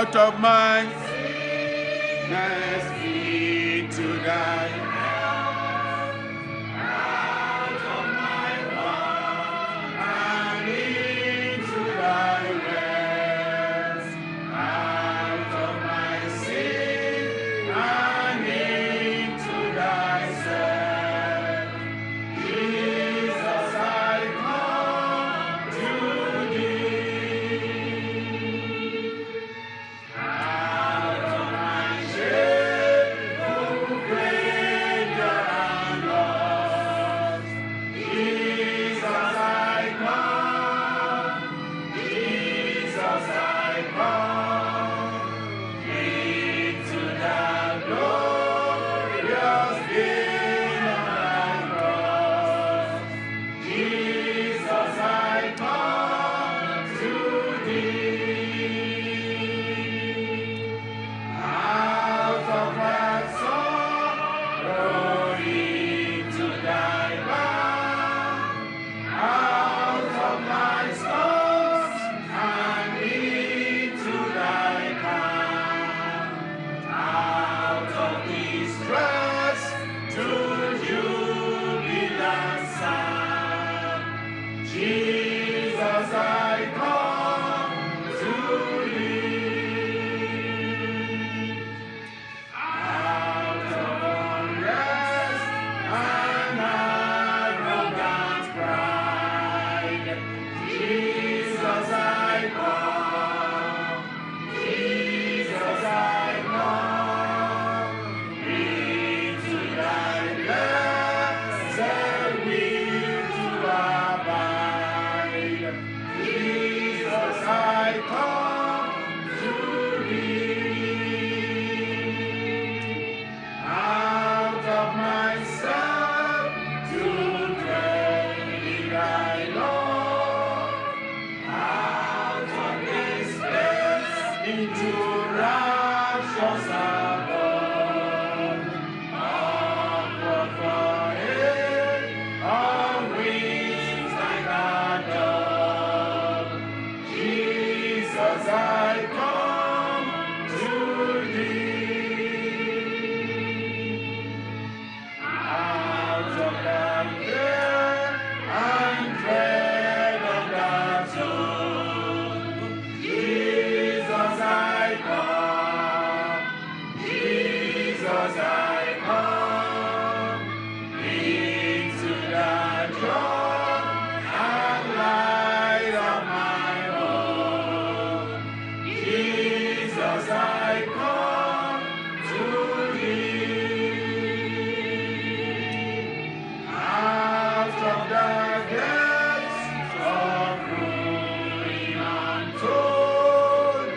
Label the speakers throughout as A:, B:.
A: out of my sickness into thy out of my wrong and into thy rest, out of my sin and into thy self. Jesus, I come to thee. Out of my shameful failure and loss, Jesus, I come. Jesus, I come into that glorious gain of thy cross. Jesus, I come to thee. Out of that sorrow into thy love, out of my storms and into thy calm, out of distress to jubilant sound. Jesus, I come to thee. Out of unrest and arrogant pride, Jesus, I come. Jesus, I come into thy blessed will to abide. Jesus, I come to thee. Out of myself to dwell in thy love, out of this place into raptures above, upward for air, on wings like a dove. Jesus, I come to thee. Out of that fear and dread of that zone, Jesus, I come. Jesus, I come into that joy and light of my home. Jesus, I come to thee. Out of the depths of ruin untold,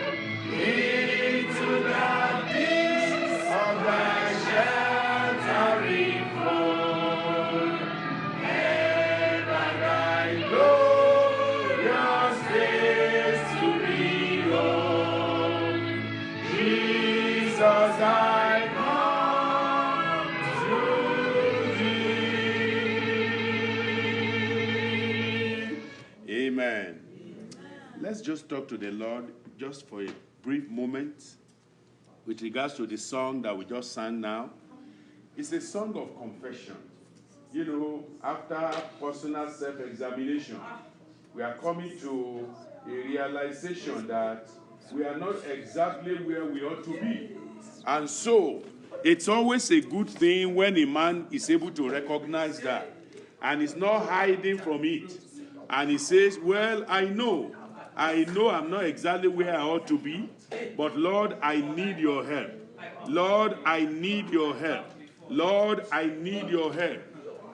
A: into the deeps of thy sheltering fold, ever thy glorious face to behold. Jesus, I come to thee. Amen. Let's just talk to the Lord just for a brief moment with regards to the song that we just sang now. It's a song of confession. You know, after personal self-examination, we are coming to a realization that we are not exactly where we ought to be. And so, it's always a good thing when a man is able to recognize that and is not hiding from it. And he says, well, I know I'm not exactly where I ought to be, but Lord, I need your help. Lord, I need your help. Lord, I need your help.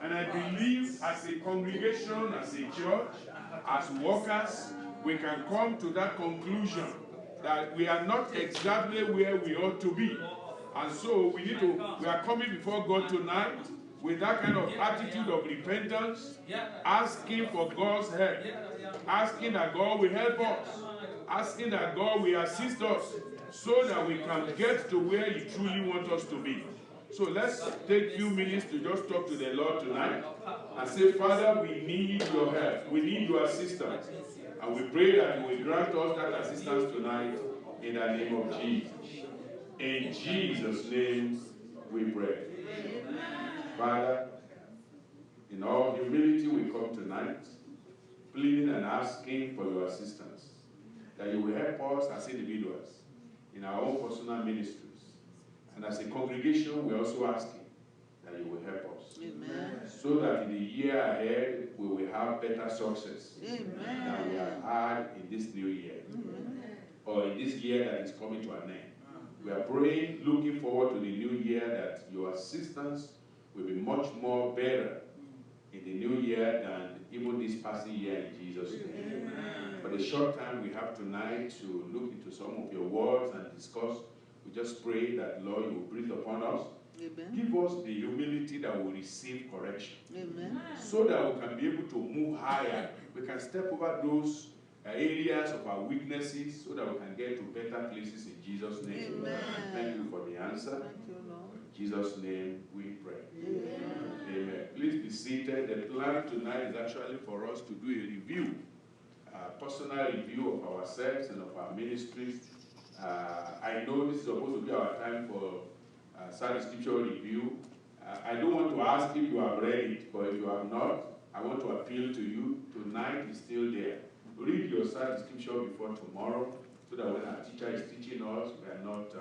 A: And I believe as a congregation, as a church, as workers, we can come to that conclusion that we are not exactly where we ought to be. And so we are coming before God tonight with that kind of attitude of repentance, asking for God's help, asking that God will help us, asking that God will assist us so that we can get to where He truly wants us to be. So let's take a few minutes to just talk to the Lord tonight and say, Father, we need your help. We need your assistance. And we pray that you will grant us that assistance tonight In the name of Jesus. In Jesus' name we pray. Father, in all humility we come tonight, pleading and asking for your assistance, that you will help us as individuals in our own personal ministries. And as a congregation, we're also asking that you will help us.
B: Amen.
A: So that in the year ahead, we will have better success than we have had in this new year. Or in this year that is coming to an end. We are praying, looking forward to the new year, that your assistance will be much more better in the new year than even this passing year in Jesus' name. For the short time we have tonight to look into some of your words and discuss, we just pray that, Lord, you will breathe upon us.
B: Amen.
A: Give us the humility that will receive correction.
B: Amen.
A: So that we can be able to move higher. We can step over those areas of our weaknesses so that we can get to better places in Jesus' name.
B: Amen.
A: Thank you for the answer.
B: Thank you, Lord.
A: In Jesus' name we pray.
B: Amen.
A: Amen. Please be seated. The plan tonight is actually for us to do a review, a personal review of ourselves and of our ministries. I know this is supposed to be our time for Sunday scripture review. I don't want to ask if you have read it, but if you have not, I want to appeal to you. Tonight is still there. Read your Sunday scripture before tomorrow, so that when our teacher is teaching us, we are not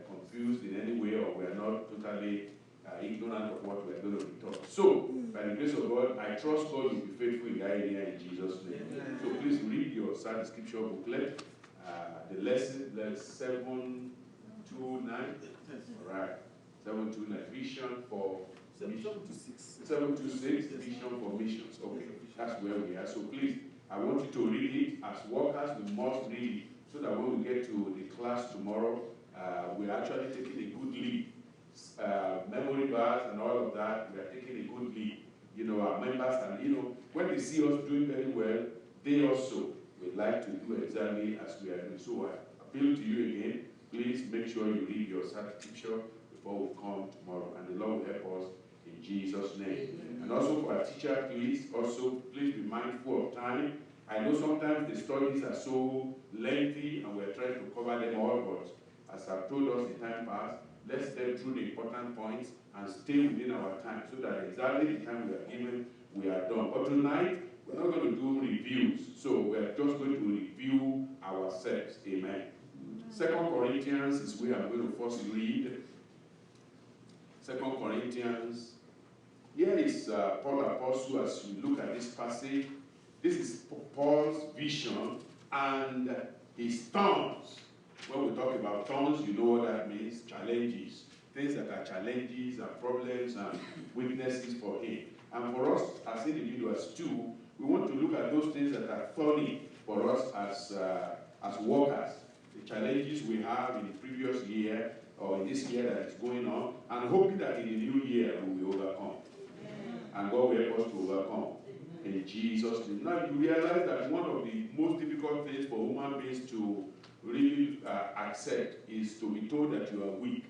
A: confused in any way, or we are not totally ignorant of what we are going to be taught. So, by the grace of God, I trust God will be faithful in that area in Jesus' name.
B: Amen.
A: So please read your Sunday scripture booklet. The lesson, that's 729. All right. 729, vision for
C: 726.
A: 726, vision for missions. Okay, that's where we are. So please, I want you to read it. As workers, we must read it, so that when we get to the class tomorrow, we're actually taking a good lead. Memory bars and all of that, we are taking a good lead. You know, our members, and when they see us doing very well, they also would like to do exactly as we are doing. So I appeal to you again, please make sure you read your scripture before we come tomorrow, and the Lord will help us in Jesus' name. And also for our teacher, please be mindful of time. I know sometimes the studies are so lengthy and we're trying to cover them all, but as I've told us in time past, let's step through the important points and stay within our time, so that exactly the time we are given, we are done. But tonight, we're not going to do reviews, so we're just going to review ourselves. Amen. 2 Corinthians is where I'm going to first read. 2 Corinthians. Here is Paul Apostle. As we look at this passage, this is Paul's vision and his thorns. When we talk about thorns, you know what that means. Challenges. Things that are challenges and problems and weaknesses for him. And for us as individuals too, we want to look at those things that are thorny for us as workers. The challenges we have in the previous year or in this year that is going on, and hoping that in the new year we will overcome. And God will help us to overcome. In Jesus' name. Now you realize that one of the most difficult things for human beings to really accept is to be told that you are weak.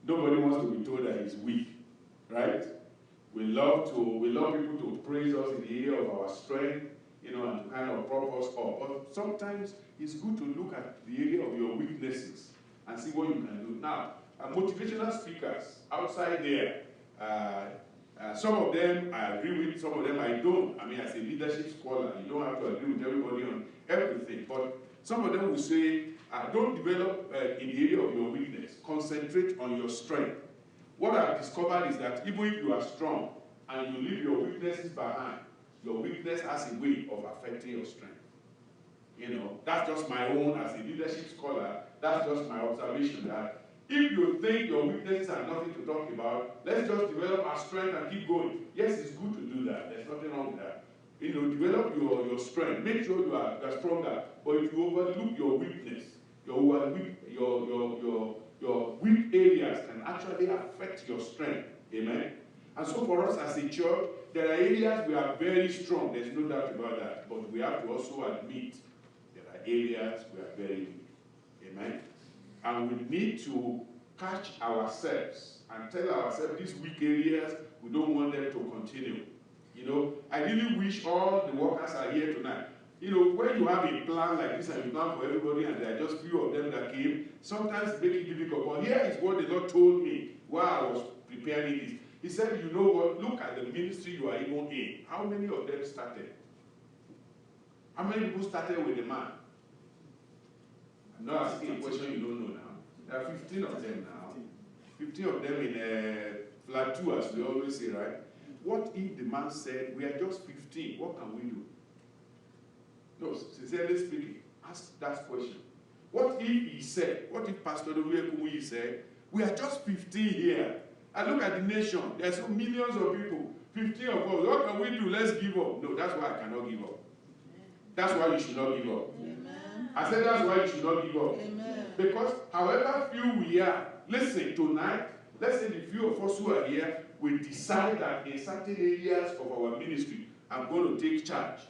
A: Nobody wants to be told that he's weak, right? We love people to praise us in the area of our strength, and to kind of prop us up. But sometimes it's good to look at the area of your weaknesses and see what you can do. Now, motivational speakers outside there, some of them I agree with, some of them I don't. I mean, as a leadership scholar, you don't have to agree with everybody on everything. But some of them will say, don't develop in the area of your weakness. Concentrate on your strength. What I've discovered is that even if you are strong and you leave your weaknesses behind, your weakness has a way of affecting your strength. That's just my own, as a leadership scholar, that's just my observation, that if you think your weaknesses are nothing to talk about, let's just develop our strength and keep going. Yes, it's good to do that. There's nothing wrong with that. Develop your strength. Make sure you are stronger. But if you overlook your weakness, your weak areas can actually affect your strength. Amen? And so for us as a church, there are areas we are very strong. There's no doubt about that. But we have to also admit there are areas we are very weak. Amen? And we need to catch ourselves and tell ourselves these weak areas, we don't want them to continue. I really wish all the workers are here tonight. You know, when you have a plan like this and you plan for everybody and there are just few of them that came, sometimes it makes it difficult. But here is what the Lord told me while I was preparing this. He said, you know what, look at the ministry you are even in. How many of them started? How many people started with the man? I'm not asking a question you don't know now. There are 15 of them now. 15 of them in flat 2, as we always say, right? What if the man said, we are just 15, what can we do? No, sincerely speaking, ask that question. What if he said, what if Pastor Kumuyi said, we are just 15 here. And look at the nation, there's so millions of people, 15 of us, what can we do? Let's give up. No, that's why I cannot give up. That's why you should not give up.
B: Amen.
A: I said that's why you should not give up.
B: Amen.
A: Because however few we are, listen, tonight, let's say the few of us who are here, we decide that in certain areas of our ministry, I'm going to take charge.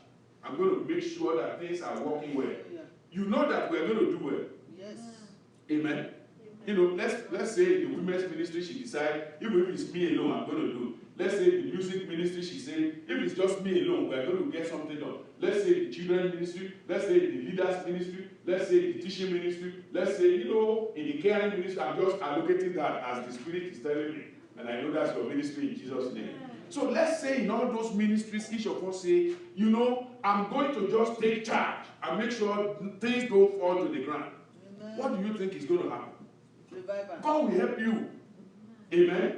A: I'm going to make sure that things are working well.
B: Yeah.
A: You know that we're going to do well.
B: Yes.
A: Amen. You know, let's say the women's ministry, she decide, even if it's me alone, I'm going to do. Let's say the music ministry, she said, if it's just me alone, we're going to get something done. Let's say the children ministry, let's say the leaders ministry, let's say the teaching ministry, let's say, you know, in the caring ministry, I'm just allocating that as the Spirit is telling me. And I know that's your ministry in Jesus' name. So let's say in all those ministries, each of us say, you know, I'm going to just take charge and make sure things don't fall to the ground.
B: Amen.
A: What do you think is going to happen?
B: Revival.
A: God will help you. Amen.
B: Amen.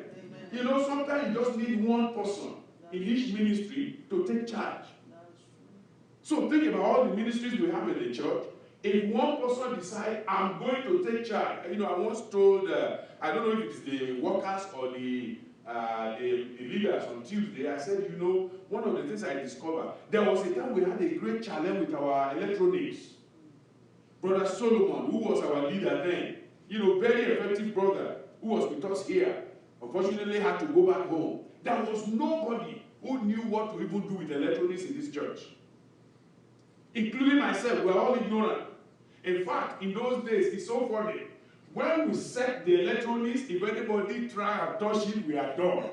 A: You know, sometimes you just need one person in each ministry to take charge.
B: That's true.
A: So think about all the ministries we have in the church. If one person decides, I'm going to take charge. You know, I once told, I don't know if it's the workers or the leaders on Tuesday, I said, you know, one of the things I discovered, there was a time we had a great challenge with our electronics. Brother Solomon, who was our leader then, you know, very effective brother, who was with us here, unfortunately had to go back home. There was nobody who knew what to even do with electronics in this church. Including myself, we were all ignorant. In fact, in those days, it's so funny. When we set the electronics, if anybody try and touch it, we are done.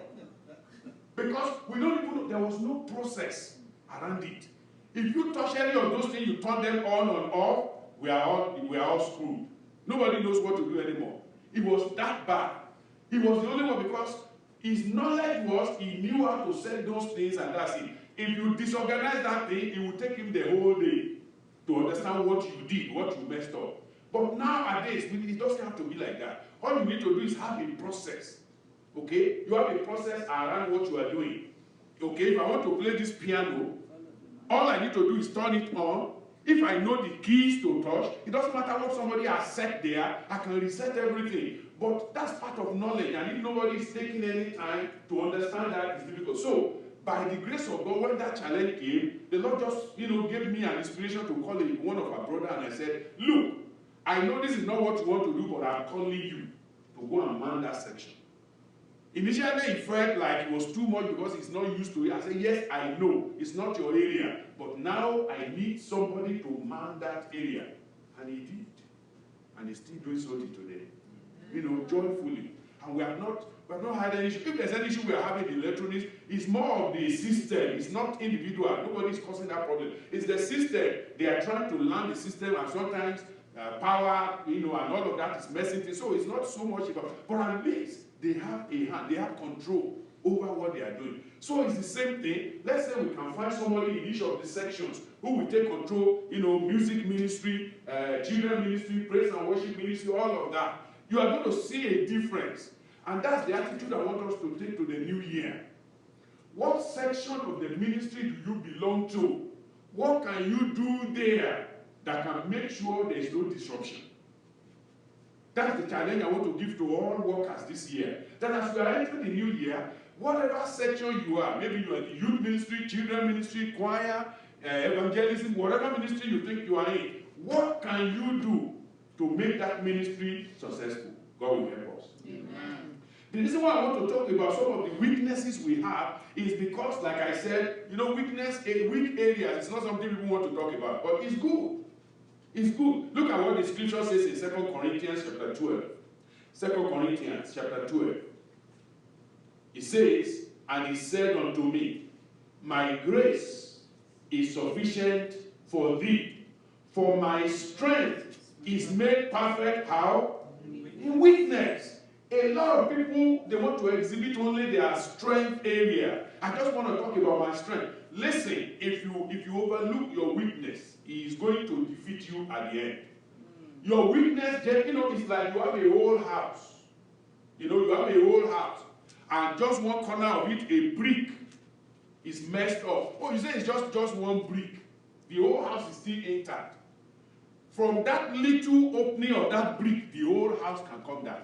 A: Because we don't even know, there was no process around it. If you touch any of those things, you turn them on and off, we are all screwed. Nobody knows what to do anymore. It was that bad. He was the only one because his knowledge was he knew how to set those things and that's it. If you disorganize that thing, it will take him the whole day to understand what you did, what you messed up. But nowadays, it doesn't have to be like that. All you need to do is have a process. Okay? You have a process around what you are doing. Okay? If I want to play this piano, all I need to do is turn it on. If I know the keys to touch, it doesn't matter what somebody has set there, I can reset everything. But that's part of knowledge, and if nobody is taking any time to understand that, it's difficult. So, by the grace of God, when that challenge came, the Lord just, gave me an inspiration to call one of our brothers, and I said, look, I know this is not what you want to do, but I'm calling you to go and man that section. Initially, it felt like it was too much because he's not used to it. I said, yes, I know, it's not your area, but now I need somebody to man that area. And he did. And he's still doing so till today. Joyfully. And we have not had any issue. If there's any issue we are having in electronics, it's more of the system. It's not individual. Nobody is causing that problem. It's the system. They are trying to learn the system, and sometimes power, and all of that is messing things. So it's not so much about, but at least they have a hand. They have control over what they are doing. So it's the same thing. Let's say we can find somebody in each of the sections who will take control, music ministry, children ministry, praise and worship ministry, all of that. You are going to see a difference. And that's the attitude I want us to take to the new year. What section of the ministry do you belong to? What can you do there that can make sure there is no disruption? That's the challenge I want to give to all workers this year. That as we are entering the new year, whatever section you are, maybe you are the youth ministry, children ministry, choir, evangelism, whatever ministry you think you are in, what can you do to make that ministry successful? God will help us.
B: Amen.
A: The reason why I want to talk about some of the weaknesses we have is because, like I said, weak areas is not something people want to talk about, but it's good. It's good. Look at what the scripture says in 2 Corinthians chapter 12. 2 Corinthians chapter 12. It says, and he said unto me, my grace is sufficient for thee. For my strength is made perfect how? In weakness. A lot of people, they want to exhibit only their strength area. I just want to talk about my strength. Listen, if you overlook your weakness, he is going to defeat you at the end. Your weakness, it's like you have a whole house. You have a whole house. And just one corner of it, a brick, is messed up. Oh, you say it's just one brick. The whole house is still intact. From that little opening of that brick, the whole house can come down.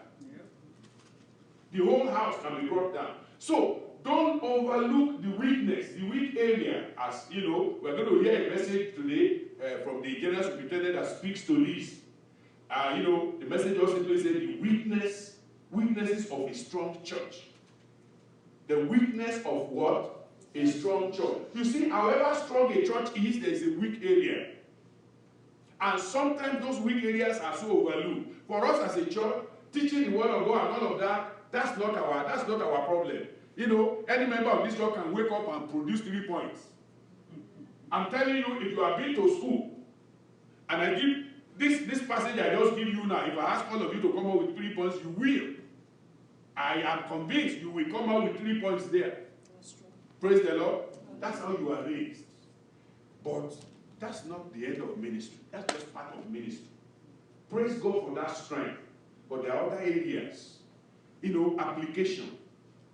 A: The whole house can be brought down. So, don't overlook the weakness, the weak area. As we're going to hear a message today from the general superintendent that speaks to this. The message also says the weaknesses of a strong church. The weakness of what? A strong church. You see, however strong a church is, there is a weak area. And sometimes those weak areas are so overlooked. For us as a church, teaching the word of God and all of that, that's not our problem. Any member of this church can wake up and produce 3 points. I'm telling you, if you have been to school, and I give this passage I just give you now, if I ask all of you to come out with 3 points, you will. I am convinced you will come out with 3 points there. Praise the Lord. That's how you are raised. But that's not the end of ministry. That's just part of ministry. Praise God for that strength. But there are other areas, application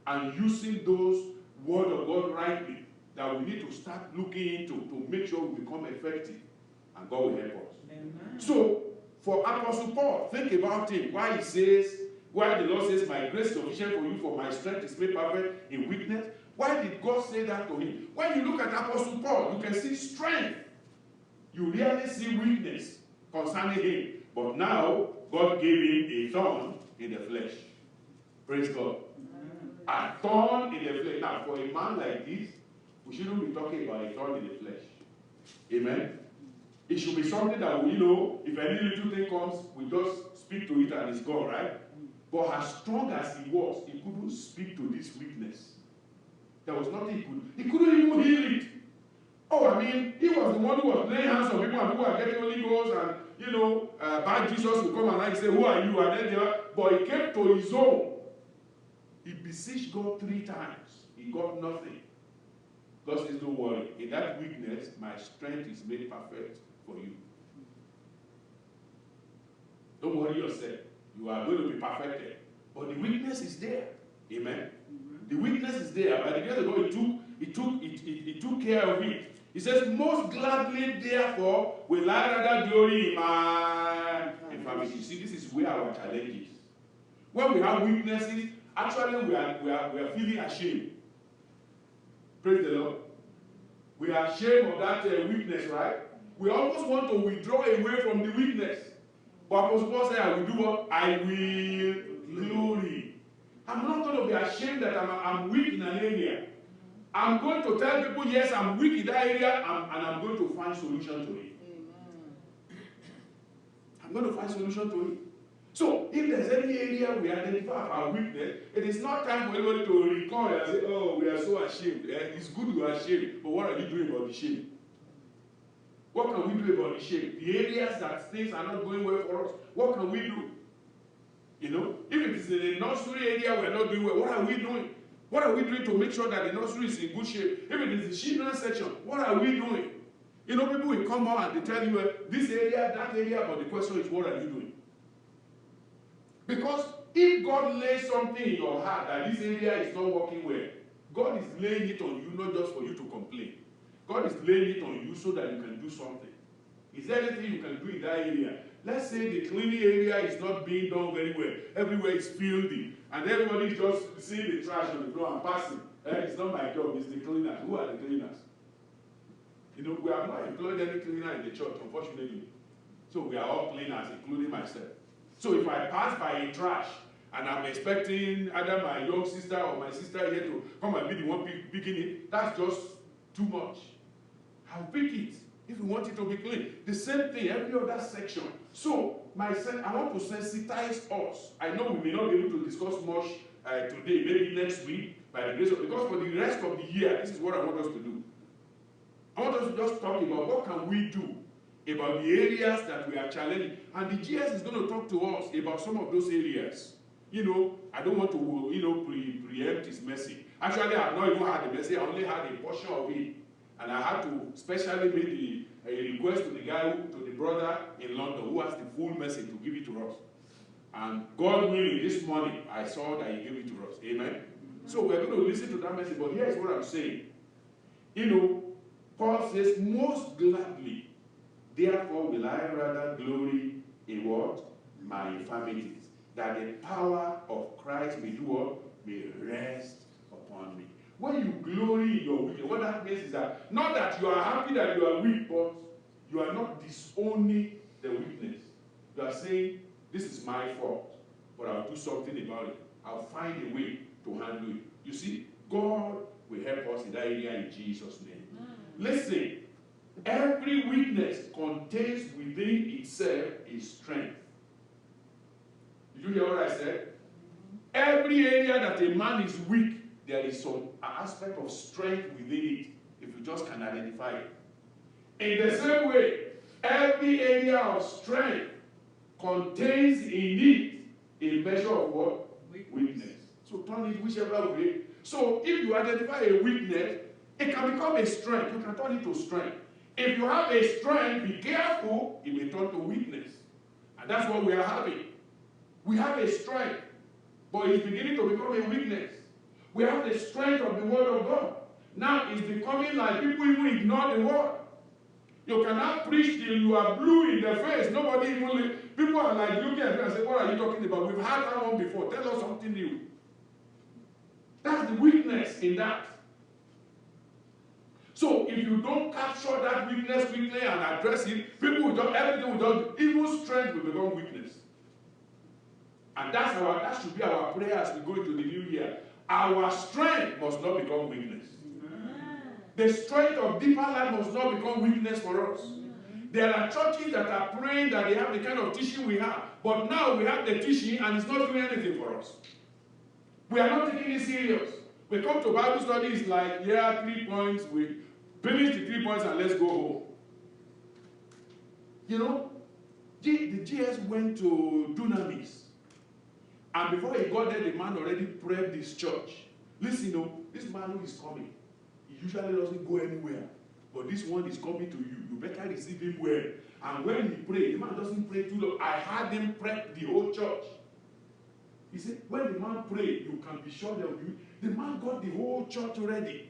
A: and using those word of God rightly that we need to start looking into to make sure we become effective. And God will help us. Amen. So, for Apostle Paul, think about him. Why the Lord says, my grace is sufficient for you, for my strength is made perfect in weakness. Why did God say that to him? When you look at Apostle Paul, you can see strength. You really see weakness concerning him. But now, God gave him a thorn in the flesh. Praise God. A thorn in the flesh. Now, for a man like this, we shouldn't be talking about a thorn in the flesh. Amen. It should be something that we know, if any little thing comes, we just speak to it and it's gone, right? But as strong as he was, he couldn't speak to this weakness. There was nothing he could. He couldn't even heal it. Oh, he was the one who was laying hands on people and people were getting Holy Ghost and, bad Jesus would come and say, who are you? And then but he came to his own. He beseeched God 3 times. He got nothing. God says, don't worry. In that weakness, my strength is made perfect for you. Don't worry yourself. You are going to be perfected. But the weakness is there. Amen. The weakness is there. By the grace of God, he took care of it. He says, most gladly, therefore, will I rather glory in my infirmity. You see, this is where our challenge is. When we have weaknesses, actually we are feeling ashamed. Praise the Lord. We are ashamed of that weakness, right? We almost want to withdraw away from the weakness. But Apostle Paul said, I will do what? I will glory. I'm not going to be ashamed that I'm weak in an area. I'm going to tell people, yes, I'm weak in that area, and I'm going to find solution to it. I'm going to find solution to it. So, if there's any area we identify our weakness, it is not time for anybody to recall and say, oh, we are so ashamed. It's good we are ashamed, but what are you doing about the shame? What can we do about the shame? The areas that things are not going well for us, what can we do? If it is in the nursery area we're not doing well, what are we doing? What are we doing to make sure that the nursery is in good shape? If it is the children's section, what are we doing? People will come out and they tell you this area, that area, but the question is, what are you doing? Because if God lays something in your heart that this area is not working well, God is laying it on you, not just for you to complain. God is laying it on you so that you can do something. Is there anything you can do in that area? Let's say the cleaning area is not being done very well. Everywhere is filthy. And everybody is just seeing the trash on the floor and passing. It's not my job, it's the cleaners. Who are the cleaners? We have not employed any cleaner in the church, unfortunately. So we are all cleaners, including myself. So if I pass by a trash and I'm expecting either my young sister or my sister here to come and be the one picking it, that's just too much. I'll pick it if you want it to be clean. The same thing, every other section. So, I want to sensitize us. I know we may not be able to discuss much today, maybe next week, by the grace of, because for the rest of the year, this is what I want us to do. I want us to just talk about what can we do about the areas that we are challenging. And the GS is going to talk to us about some of those areas. You know, I don't want to, preempt his message. Actually, I've not even had the message. I only had a portion of it. And I had to specially make a request to the guy, to the brother in London who has the full message to give it to us. And God willing, this morning, I saw that he gave it to us. Amen? So we're going to listen to that message. But here's what I'm saying. You know, Paul says, most gladly, therefore will I rather glory in what? My infirmities. That the power of Christ may do what? May rest upon me. When you glory in your weakness, what that means is that, not that you are happy that you are weak, but you are not disowning the weakness. You are saying, this is my fault, but I'll do something about it. I'll find a way to handle it. You see, God will help us in that area in Jesus' name. Listen, every weakness contains within itself a strength. Did you hear what I said? Every area that a man is weak, there is some aspect of strength within it, if you just can identify it. In the same way, every area of strength contains in it a measure of what? Weakness. So turn it whichever way. So if you identify a weakness, it can become a strength. You can turn it to strength. If you have a strength, be careful, it may turn to weakness. And that's what we are having. We have a strength, but it's beginning to become a weakness. We have the strength of the Word of God. Now it's becoming like people even ignore the Word. You cannot preach till you are blue in the face. Nobody even, people are like looking at me and say, what are you talking about? We've had that one before. Tell us something new. That's the weakness in that. So if you don't capture that weakness quickly and address it, people will just, everything will just, even strength will become weakness. And that should be our prayer as we go into the new year. Our strength must not become weakness. The strength of deeper life must not become weakness for us. There are churches that are praying that they have the kind of teaching we have. But now we have the teaching and it's not doing anything for us. We are not taking it serious. We come to Bible studies like, 3 points. We finish the 3 points and let's go home. You know, the GS went to Dunamis. And before he got there, the man already prepped his church. Listen, this man who is coming, he usually doesn't go anywhere. But this one is coming to you. You better receive him well. And when he prays, the man doesn't pray too long. I had him prep the whole church. He said, when the man prayed, you can be sure that the man got the whole church ready.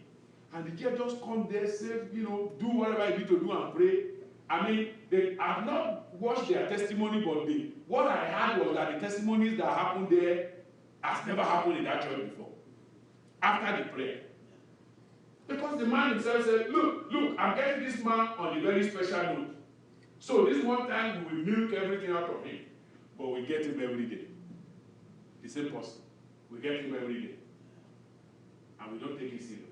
A: And the guy just come there, say, do whatever you need to do and pray. I mean, they have not watched their testimony, but what I heard was that the testimonies that happened there has never happened in that church before. After the prayer. Because the man himself said, look, I'm getting this man on a very special note. So this one time we will milk everything out of him. But we get him every day. The same person. We get him every day. And we don't take it serious.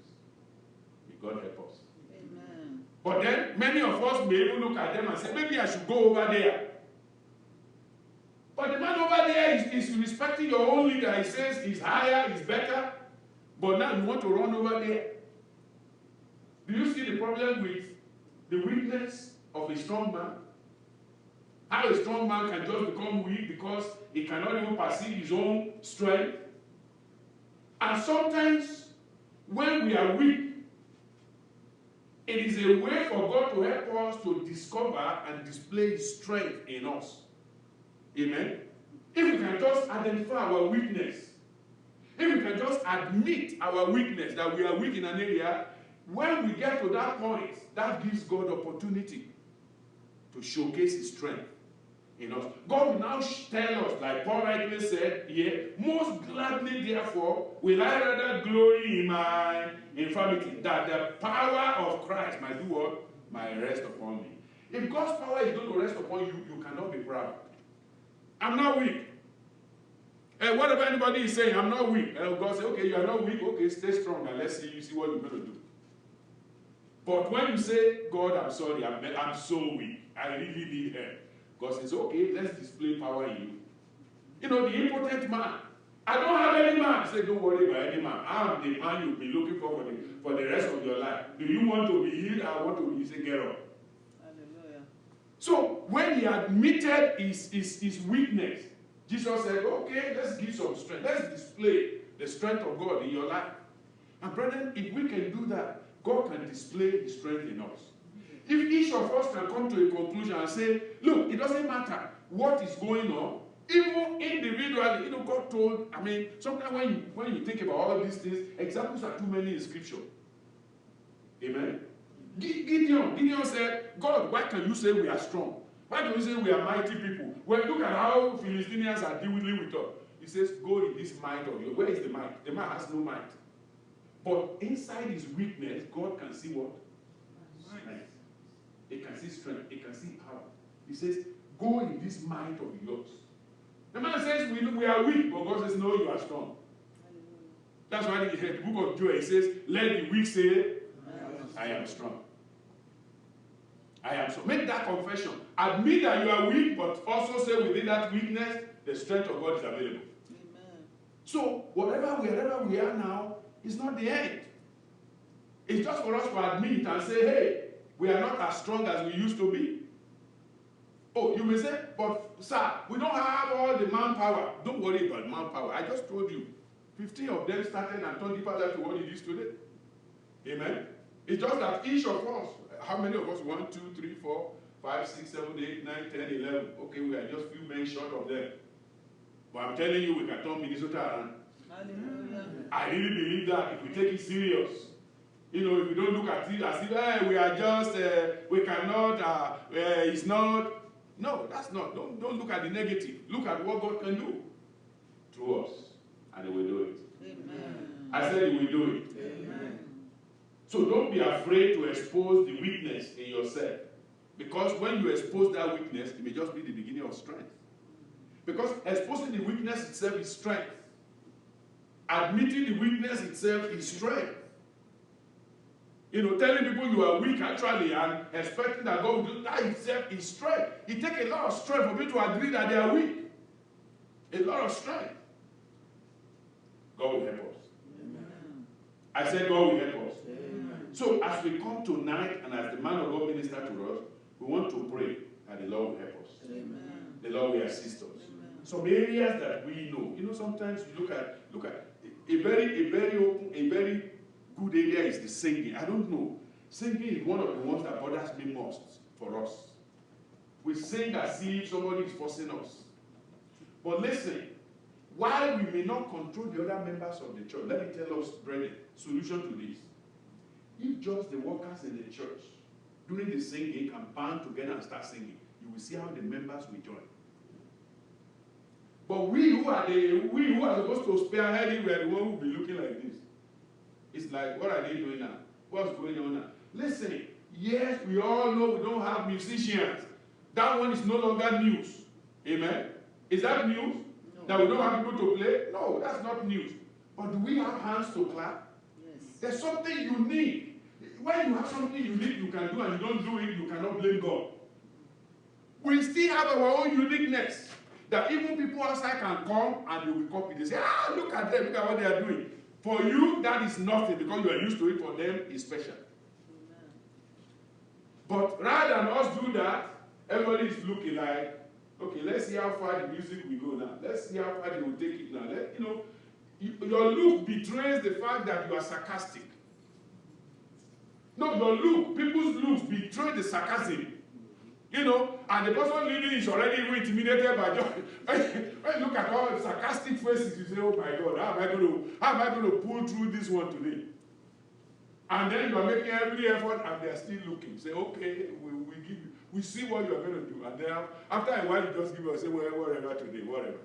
A: May God help us.
B: Amen.
A: But then many of us may even look at them and say, maybe I should go over there. But the man over there is respecting your own leader. He says he's higher, he's better. But now you want to run over there. Do you see the problem with the weakness of a strong man? How a strong man can just become weak because he cannot even perceive his own strength. And sometimes, when we are weak, it is a way for God to help us to discover and display His strength in us. Amen? If we can just identify our weakness, if we can just admit our weakness, that we are weak in an area, when we get to that point, that gives God opportunity to showcase His strength in us. God will now tell us, like Paul rightly said here, most gladly, therefore, will I rather glory in my infirmity, that the power of Christ might do what? Might rest upon me. If God's power is going to rest upon you, you cannot be proud. I'm not weak. And whatever anybody is saying, I'm not weak. And God says, okay, you are not weak. Okay, stay strong and let's see what you're going to do. But when you say, God, I'm sorry, I'm so weak. I really need help. God says, okay, let's display power in you. The impotent man, I don't have any man. Say, don't worry about any man. I am the man you'll be looking for the rest of your life. Do you want to be healed? I want to be. He said, get up.
B: Hallelujah.
A: So when he admitted his weakness, Jesus said, okay, let's give some strength. Let's display the strength of God in your life. And brethren, if we can do that, God can display his strength in us. If each of us can come to a conclusion and say, look, it doesn't matter what is going on, even individually, God told, sometimes when you think about all of these things, examples are too many in Scripture. Amen? Gideon said, God, why can you say we are strong? Why can you say we are mighty people? Well, look at how Philistines are dealing with us. He says, go in this might of yours. Where is the might? The man has no might. But inside his weakness, God can see what? Strength. He can see strength. He can see power. He says, go in this might of yours. The man says, we are weak, but God says, no, you are strong. That's why in the book of Joel, it says, let the weak say, I am strong. I am strong. Make that confession. Admit that you are weak, but also say within that weakness, the strength of God is available.
B: Amen.
A: So, wherever we are now, is not the end. It's just for us to admit and say, hey, we are not as strong as we used to be. Oh, you may say, but sir, we don't have all the manpower. Don't worry about manpower. I just told you, 15 of them started and turned deeper to what it is today. Amen. It's just that each of us, how many of us? 1, 2, 3, 4, 5, 6, 7, 8, 9, 10, 11. Okay, we are just few men short of them. But I'm telling you, we can turn Minnesota around.
B: Hallelujah.
A: I really believe that if we take it serious. If we don't look at it as if, hey, we are just, we cannot, it's not. No, that's not. Don't look at the negative. Look at what God can do through us. And He will do it.
B: Amen.
A: I said He will do it.
B: Amen.
A: So don't be afraid to expose the weakness in yourself. Because when you expose that weakness, it may just be the beginning of strength. Because exposing the weakness itself is strength. Admitting the weakness itself is strength. Telling people you are weak actually and expecting that God will do that itself is strength. It takes a lot of strength for people to agree that they are weak. A lot of strength. God will help us.
B: Amen.
A: I said God will help us.
B: Amen.
A: So as we come tonight and as the man of God ministered to us, we want to pray that the Lord will help us.
B: Amen.
A: The Lord will assist us.
B: Amen.
A: Some areas that we know. Sometimes you look at a very open, a very good area is the singing. I don't know. Singing is one of the ones that bothers me most for us. We sing as if somebody is forcing us. But listen, while we may not control the other members of the church, let me tell us, brethren, solution to this. If just the workers in the church during the singing can band together and start singing, you will see how the members will join. But we who are supposed to spearhead it, we are the one who will be looking like this. It's like, what are they doing now? What's going on now? Listen, yes, we all know we don't have musicians. That one is no longer news. Amen? Is that news? No. That we don't have people to play? No, that's not news. But do we have hands to clap?
B: Yes.
A: There's something unique. When you have something unique you can do and you don't do it, you cannot blame God. We still have our own uniqueness. That even people outside can come and they will copy. They say, look at them, look at what they are doing. For you, that is nothing because you are used to it. For them, it's special.
B: Amen.
A: But rather than us do that, everybody is looking like, okay, let's see how far the music will go now. Let's see how far they will take it now. Your look betrays the fact that you are sarcastic. No, your look, people's looks betray the sarcasm. And the person leading is already intimidated by joy. When you look at all the sarcastic faces, you say, oh my God, how am I going to pull through this one today? And then you are making every effort and they are still looking. Say, okay, we give you. We see what you are going to do. And then after a while, you just give us, say, well, whatever today, whatever.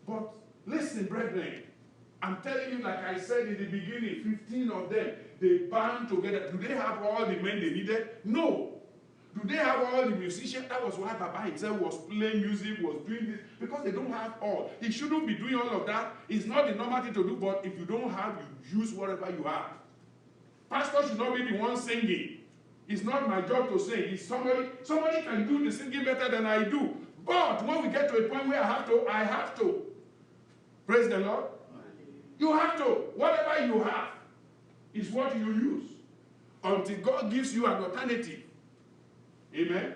A: But listen, brethren, I'm telling you, like I said in the beginning, 15 of them, they band together. Do they have all the men they needed? No. Do they have all the musicians? That was why Baba himself was playing music, was doing this, because they don't have all. He shouldn't be doing all of that. It's not the normal thing to do, but if you don't have, you use whatever you have. Pastor should not be the one singing. It's not my job to sing. It's somebody can do the singing better than I do. But when we get to a point where I have to. Praise the Lord. You have to. Whatever you have is what you use until God gives you an alternative. Amen.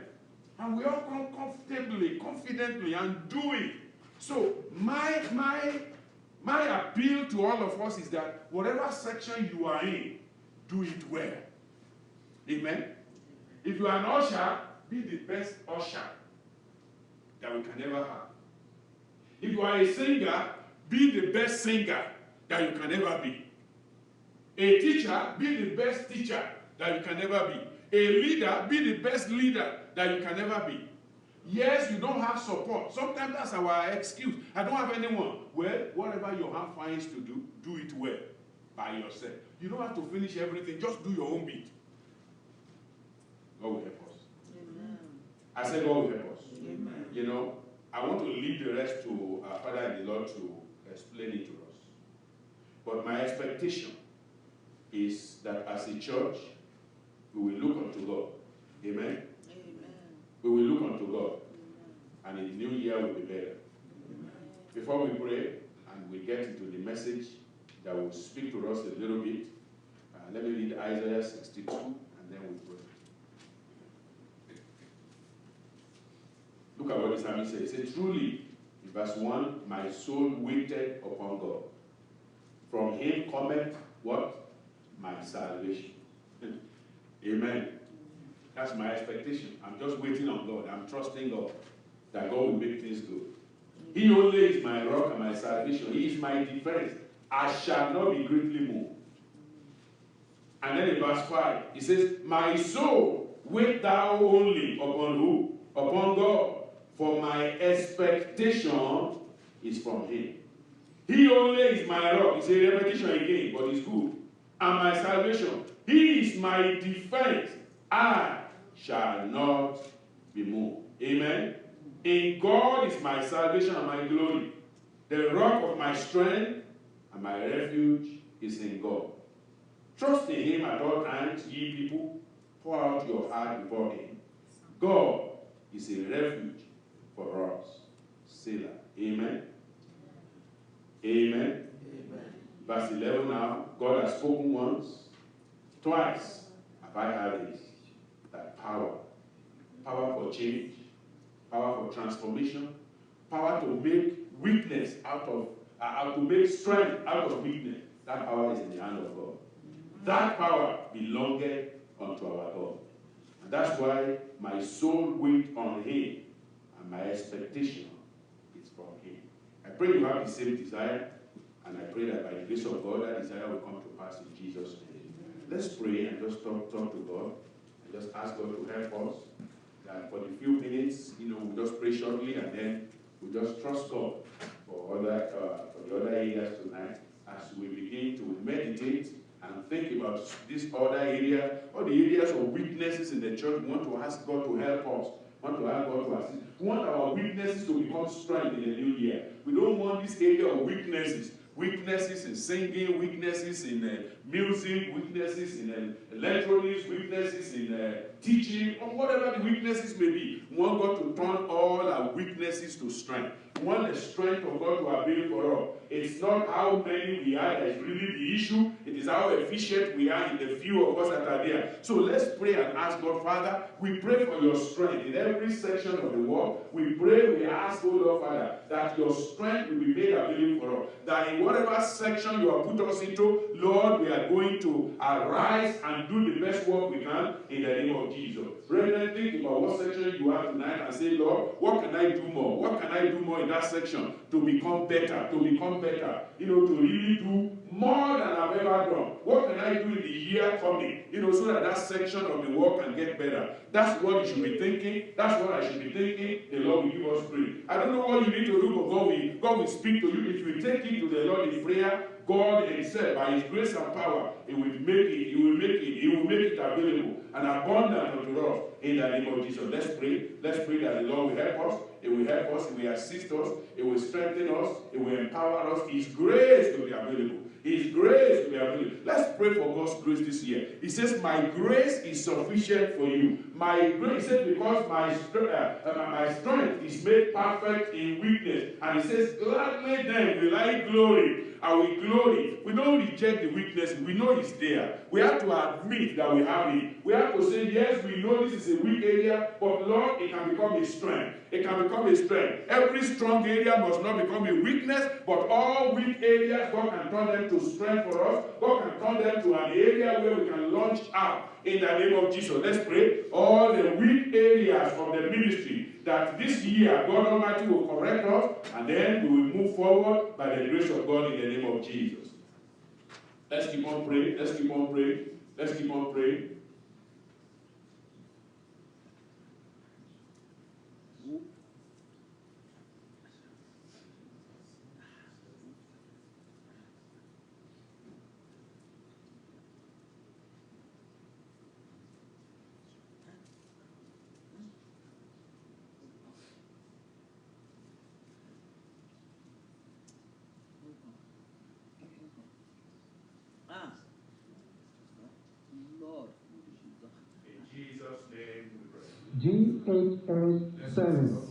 A: And we all come comfortably, confidently, and do it. So my appeal to all of us is that whatever section you are in, do it well. Amen. If you are an usher, be the best usher that we can ever have. If you are a singer, be the best singer that you can ever be. A teacher, be the best teacher that you can ever be. A leader, be the best leader that you can ever be. Yes, you don't have support. Sometimes that's our excuse. I don't have anyone. Well, whatever your hand finds to do, do it well by yourself. You don't have to finish everything. Just do your own bit. God will help us.
B: Amen.
A: I said God will help us.
B: Amen.
A: You know, I want to leave the rest to our Father in the Lord to explain it to us. But my expectation is that as a church, we will look unto God. Amen?
B: Amen.
A: We will look unto God.
B: Amen.
A: And in the new year will be better.
B: Amen.
A: Before we pray and we get into the message that will speak to us a little bit, let me read Isaiah 62 and then we pray. Look at what the psalmist says. It says, truly, in verse 1, my soul waited upon God. From him cometh what? My salvation. Amen. That's my expectation. I'm just waiting on God. I'm trusting God that God will make things good. He only is my rock and my salvation. He is my defense. I shall not be greatly moved. And then in verse 5, it says, my soul, wait thou only upon who? Upon God. For my expectation is from him. He only is my rock. It's a repetition again, but it's good. And my salvation. He is my defense. I shall not be moved. Amen. In God is my salvation and my glory. The rock of my strength and my refuge is in God. Trust in him at all times, ye people. Pour out your heart before him. God is a refuge for us. Selah. Amen. Amen.
B: Amen.
A: Verse 11 now. God has spoken once. Twice have I heard this. That power. Power for change. Power for transformation. Power to make weakness out of, to make strength out of weakness. That power is in the hand of God. That power belongeth unto our God. And that's why my soul waits on him, and my expectation is from him. I pray you have the same desire, and I pray that by the grace of God, that desire will come to pass in Jesus' name. Let's pray and just talk to God, and just ask God to help us. That for the few minutes, we'll just pray shortly, and then we'll just trust God for the other areas tonight as we begin to meditate and think about this other area, or the areas of weaknesses in the church. We want to ask God to help us. We want to ask God to assist. We want our weaknesses to become strength in the new year. We don't want this area of weaknesses. Weaknesses in singing, weaknesses in music, weaknesses in electronics, weaknesses in teaching, or whatever the weaknesses may be. We want God to turn all our weaknesses to strength. We want the strength of God to avail for us. It's not how many we are that is really the issue. It is how efficient we are in the few of us that are there. So let's pray and ask God, Father, we pray for your strength in every section of the world. We pray, we ask, oh Lord, Father, that your strength will be made available for us. That in whatever section you have put us into, Lord, we are going to arise and do the best work we can in the name of Jesus. Brethren, think about what section you are tonight and say, Lord, what can I do more? What can I do more in that section to become better, to to really do more than I've ever done? What can I do in the year coming, so that section of the work can get better? That's what you should be thinking. That's what I should be thinking. The Lord will give us praise. I don't know what you need to do, but God will speak to you. If you take it to the Lord in prayer, God himself, by his grace and power, he will make it available and abundant unto us in the name of Jesus. Let's pray. Let's pray that the Lord will help us. It will help us. It will assist us. It will strengthen us. It will empower us. His grace will be available. His grace will be available. Let's pray for God's grace this year. He says, my grace is sufficient for you. My grace, he says, because my strength is made perfect in weakness. And he says, gladly then will I glory. I will glory. We don't reject the weakness. We know it's there. We have to admit that we have it. We have to say, yes, we know this is a weak area, but Lord, it can become a strength. It can become a strength. Every strong area must not become a weakness, but all weak areas, God can turn them to strength for us. God can turn them to an area where we can launch out in the name of Jesus. Let's pray. All the weak areas of the ministry, that this year God Almighty will correct us, and then we will move forward by the grace of God in the name of Jesus. Let's keep on praying. Let's keep on praying. Let's keep on praying.
B: Lord.
A: In Jesus' name we pray.
C: GHA service.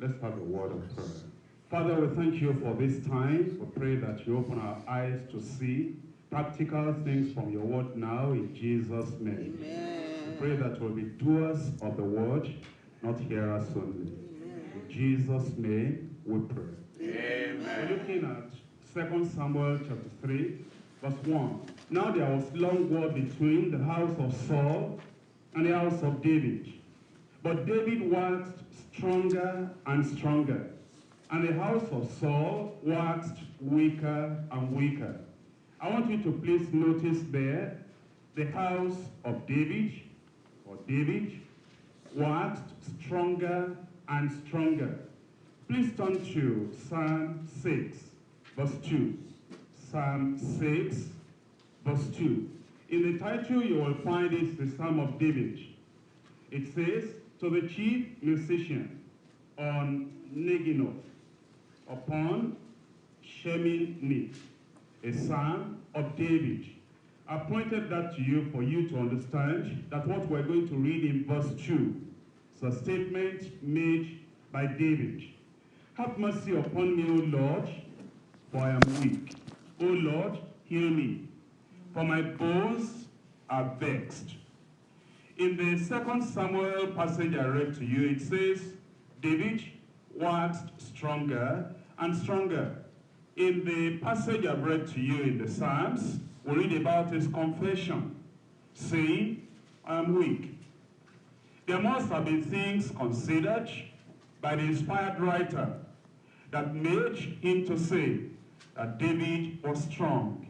C: Let's have a word of prayer. Father, we thank you for this time. We pray that you open our eyes to see practical things from your word now in Jesus' name.
B: Amen.
C: We pray that we'll be doers of the word, not hearers only.
B: Amen.
C: In Jesus' name we pray.
A: Amen.
C: We're looking at 2 Samuel chapter 3, verse 1. Now there was long war between the house of Saul and the house of David. But David waxed stronger and stronger, and the house of Saul waxed weaker and weaker. I want you to please notice there, the house of David, or David, waxed stronger and stronger. Please turn to Psalm 6, verse 2. Psalm 6, verse 2. In the title you will find it's the Psalm of David. It says, to the chief musician on Neginoth, upon Sheminith, a psalm of David. I pointed that to you for you to understand that what we're going to read in verse 2 is a statement made by David. Have mercy upon me, O Lord, for I am weak. O Lord, heal me, for my bones are vexed. In the 2 Samuel passage I read to you, it says, David waxed stronger and stronger. In the passage I've read to you in the Psalms, we read about his confession, saying, I am weak. There must have been things considered by the inspired writer that made him to say that David was strong.